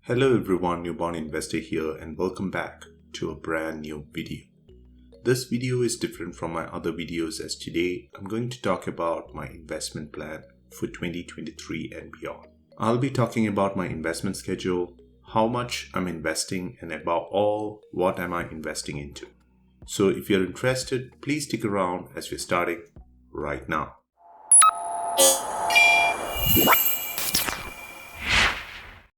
Hello everyone, newborn investor here and welcome back to a brand new video. This video is different from my other videos as today I'm going to talk about my investment plan for 2023 and beyond. I'll be talking about my investment schedule, how much I'm investing, and above all, what am I investing into. So if you're interested, please stick around as we're starting right now.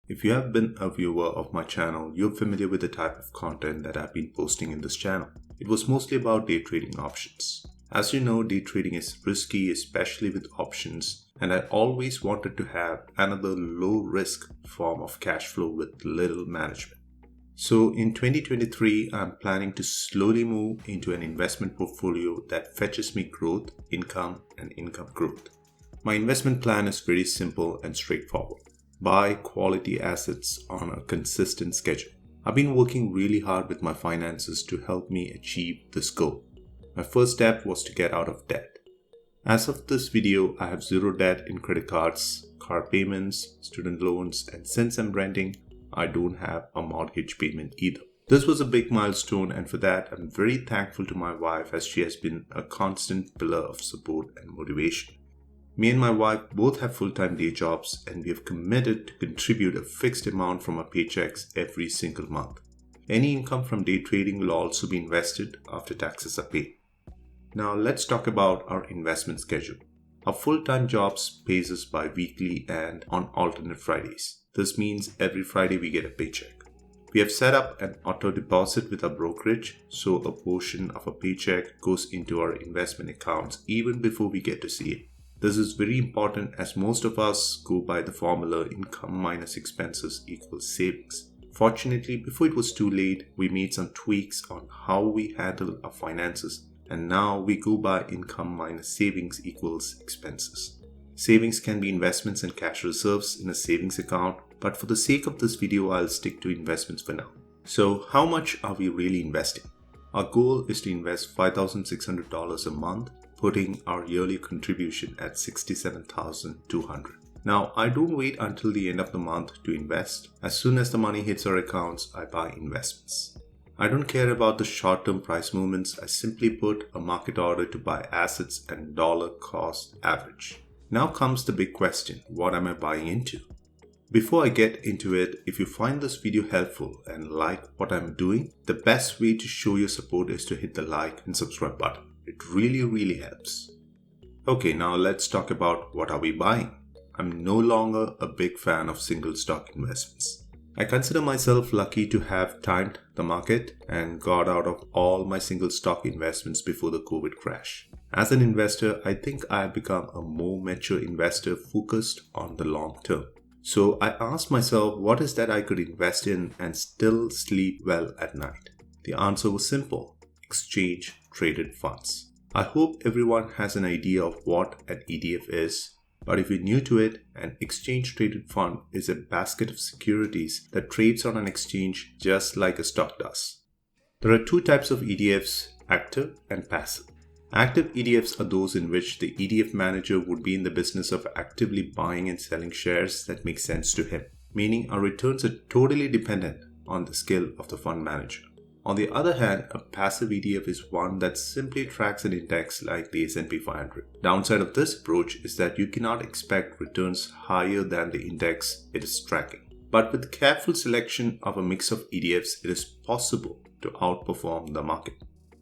If you have been a viewer of my channel, you're familiar with the type of content that I've been posting in this channel. It was mostly about day trading options. As you know, day trading is risky, especially with options, and I always wanted to have another low-risk form of cash flow with little management. So in 2023, I'm planning to slowly move into an investment portfolio that fetches me growth, income, and income growth. My investment plan is very simple and straightforward. Buy quality assets on a consistent schedule. I've been working really hard with my finances to help me achieve this goal. My first step was to get out of debt. As of this video, I have zero debt in credit cards, car payments, student loans, and since I'm renting, I don't have a mortgage payment either. This was a big milestone, and for that, I'm very thankful to my wife as she has been a constant pillar of support and motivation. Me and my wife both have full-time day jobs and we have committed to contribute a fixed amount from our paychecks every single month. Any income from day trading will also be invested after taxes are paid. Now let's talk about our investment schedule. Our full-time jobs pays us bi-weekly and on alternate Fridays. This means every Friday we get a paycheck. We have set up an auto deposit with our brokerage, so a portion of a paycheck goes into our investment accounts even before we get to see it. This is very important as most of us go by the formula income minus expenses equals savings. Fortunately, before it was too late, we made some tweaks on how we handle our finances, and now we go by income minus savings equals expenses. Savings can be investments and cash reserves in a savings account, but for the sake of this video, I'll stick to investments for now. So how much are we really investing? Our goal is to invest $5,600 a month, putting our yearly contribution at $67,200. Now, I don't wait until the end of the month to invest. As soon as the money hits our accounts, I buy investments. I don't care about the short-term price movements. I simply put a market order to buy assets and dollar cost average. Now comes the big question, what am I buying into? Before I get into it, if you find this video helpful and like what I'm doing, the best way to show your support is to hit the like and subscribe button. It really helps. Okay, now let's talk about what are we buying. I'm no longer a big fan of single stock investments. I consider myself lucky to have timed the market and got out of all my single stock investments before the COVID crash. As an investor, I think I have become a more mature investor focused on the long term. So I asked myself, what is that I could invest in and still sleep well at night? The answer was simple: exchange traded funds. I hope everyone has an idea of what an ETF is, but if you're new to it, an exchange traded fund is a basket of securities that trades on an exchange just like a stock does. There are two types of ETFs, active and passive. Active ETFs are those in which the ETF manager would be in the business of actively buying and selling shares that make sense to him, meaning our returns are totally dependent on the skill of the fund manager. On the other hand, a passive ETF is one that simply tracks an index like the S&P 500. Downside of this approach is that you cannot expect returns higher than the index it is tracking. But with careful selection of a mix of ETFs, it is possible to outperform the market.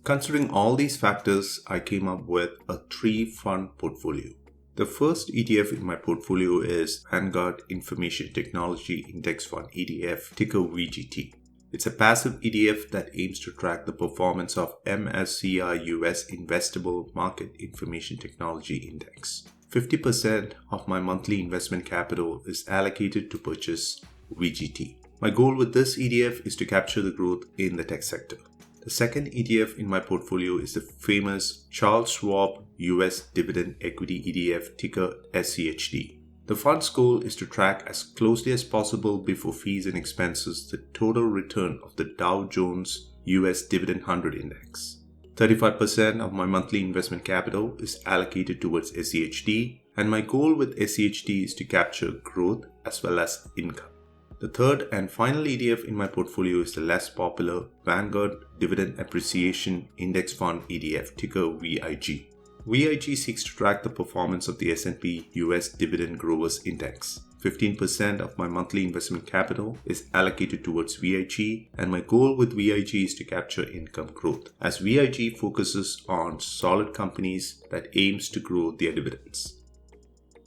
Considering all these factors, I came up with a 3-fund portfolio. The first ETF in my portfolio is Vanguard Information Technology Index Fund ETF, ticker VGT. It's a passive ETF that aims to track the performance of MSCI US Investable Market Information Technology Index. 50% of my monthly investment capital is allocated to purchase VGT. My goal with this ETF is to capture the growth in the tech sector. The second ETF in my portfolio is the famous Charles Schwab US Dividend Equity ETF, ticker SCHD. The fund's goal is to track as closely as possible before fees and expenses the total return of the Dow Jones US Dividend 100 Index. 35% of my monthly investment capital is allocated towards SCHD, and my goal with SCHD is to capture growth as well as income. The third and final ETF in my portfolio is the less popular Vanguard Dividend Appreciation Index Fund ETF, ticker VIG. VIG seeks to track the performance of the S&P US Dividend Growers Index. 15% of my monthly investment capital is allocated towards VIG, and my goal with VIG is to capture income growth, as VIG focuses on solid companies that aims to grow their dividends.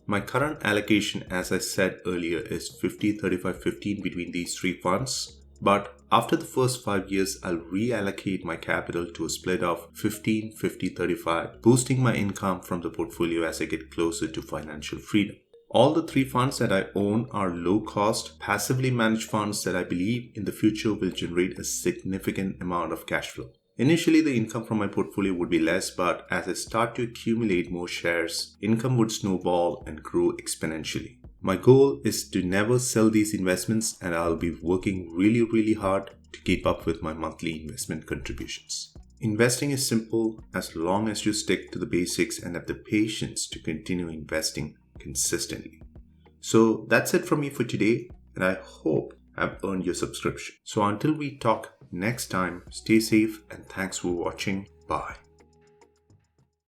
My current allocation, as I said earlier, is 50-35-15 between these three funds. But after the first 5 years, I'll reallocate my capital to a split of 15-50-35, boosting my income from the portfolio as I get closer to financial freedom. All the three funds that I own are low-cost, passively managed funds that I believe in the future will generate a significant amount of cash flow. Initially, the income from my portfolio would be less, but as I start to accumulate more shares, income would snowball and grow exponentially. My goal is to never sell these investments, and I'll be working really hard to keep up with my monthly investment contributions. Investing is simple as long as you stick to the basics and have the patience to continue investing consistently. So that's it from me for today, and I hope I've earned your subscription. So until we talk next time, stay safe and thanks for watching. Bye.